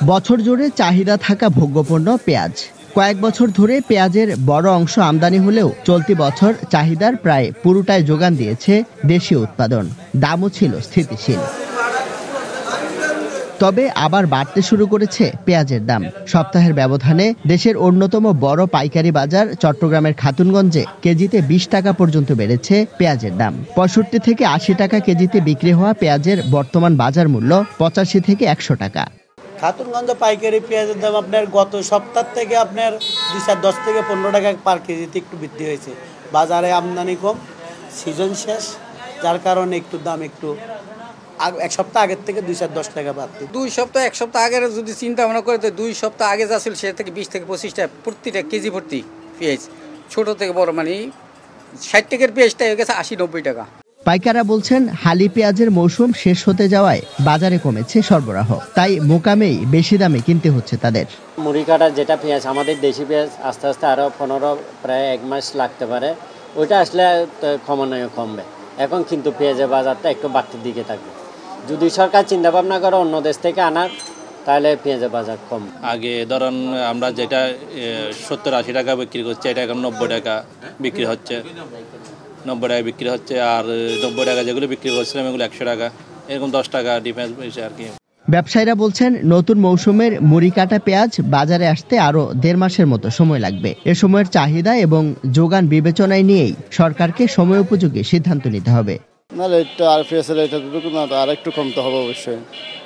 বছর জুড়ে চাহিদা থাকা ভোগ্যপণ্য পেঁয়াজ। কয়েক বছর ধরে পেঁয়াজের বড় অংশ আমদানি হলেও চলতি বছর চাহিদার প্রায় পুরোটাই যোগান দিয়েছে দেশীয় উৎপাদন। দামও ছিল স্থিতিশীল। তবে আবার বাড়তে শুরু করেছে পেঁয়াজের দাম। সপ্তাহের ব্যবধানে দেশের অন্যতম বড় পাইকারি বাজার চট্টগ্রামের খাতুনগঞ্জে কেজিতে 20 টাকা পর্যন্ত বেড়েছে পেঁয়াজের দাম। 65 থেকে 80 টাকা কেজিতে বিক্রি হওয়া পেঁয়াজের বর্তমান বাজার মূল্য 85 থেকে 100 টাকা। খাতুনগঞ্জ পাইকারি পেঁয়াজের দাম আপনার গত সপ্তাহ থেকে আপনার 210 থেকে 15 টাকা পার কেজিতে একটু বৃদ্ধি হয়েছে। বাজারে আমদানি কম, সিজন শেষ, যার কারণে একটু দাম একটু এক সপ্তাহ আগের থেকে 210 টাকা বাড়তি। 2 সপ্তাহ 1 সপ্তাহ আগের যদি চিন্তা ভাবনা করে তো 2 সপ্তাহ আগে যা ছিল সে থেকে 20 থেকে 25 টাকা প্রতিটা কেজি ভর্তি পেঁয়াজ, ছোট থেকে বড় মানে 60 টাকার পেঁয়াজটা হয়ে গেছে 80-90 টাকা। পাইকাররা বলছেন হালি পেঁয়াজের মৌসুম শেষ হতে যাওয়ায় বাজারে কমেছে সরবরাহ, তাই মোকামেই বেশি দামে কিনতে হচ্ছে তাদের। মুড়ি কাটার যেটা পেঁয়াজ, আমাদের দেশি পেঁয়াজ আস্তে আস্তে আরও 15 প্রায় 1 মাস লাগতে পারে, ওইটা আসলে ক্রমান্বয়ে কমবে। এখন কিন্তু পেঁয়াজের বাজারটা একটু বাড়তির দিকে থাকবে। যদি সরকার চিন্তা ভাবনা করে অন্য দেশ থেকে আনার, তাহলে পেঁয়াজের বাজার কম। আগে ধরুন আমরা যেটা 70-80 টাকা বিক্রি করছি, এটা এখন 90 টাকা বিক্রি হচ্ছে, 90 টাকা বিক্রি হচ্ছে। আর 90 টাকা যেগুলো বিক্রি করছিলাম এগুলো 100 টাকা, এরকম 10 টাকা ডিফারেন্স হয়েছে আর কি। ব্যবসায়ীরা বলছেন নতুন মৌসুমের মুড়ি কাটা পেঁয়াজ বাজারে আসতে আরো 1.5 মাসের মতো সময় লাগবে। এ সময়ের চাহিদা এবং যোগান বিবেচনায় নিয়েই সরকারকে সময় উপযোগী সিদ্ধান্ত নিতে হবে। না, এটা আর পেঁয়াজের এটা না, আর একটু কমতে হবে অবশ্যই।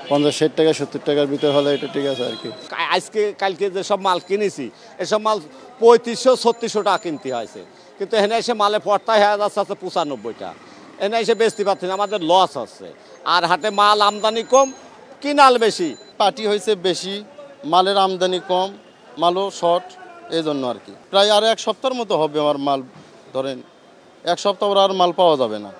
50-60 টাকা 70 টাকার ভিতর হলে এটা ঠিক আছে আর কি। আজকে কালকে যেসব মাল কিনেছি এসব মাল 3500-3600 টাকা কিনতে হয়েছে, কিন্তু এখানে এসে মালে পড়তাই হয়ে যাচ্ছে 95 টাকা। এখানে এসে বেচতে পারছি না, আমাদের লস হচ্ছে। আর হাটে মাল আমদানি কম, কিনাল বেশি। পার্টি হয়েছে বেশি, মালের আমদানি কম, মালও শর্ট, এই জন্য আর কি। প্রায় আর 1 সপ্তাহের মতো হবে আমার মাল, ধরেন 1 সপ্তাহ আর মাল পাওয়া যাবে না,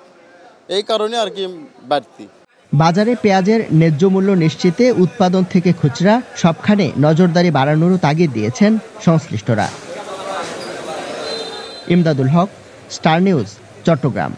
এই কারণে আর কি বাড়তি। বাজারে পেঁয়াজের ন্যায্য মূল্য নিশ্চিতে উৎপাদন থেকে খুচরা সবখানে নজরদারি বাড়ানোরও তাগিদ দিয়েছেন সংশ্লিষ্টরা। ইমদাদুল হক, স্টার নিউজ, চট্টগ্রাম।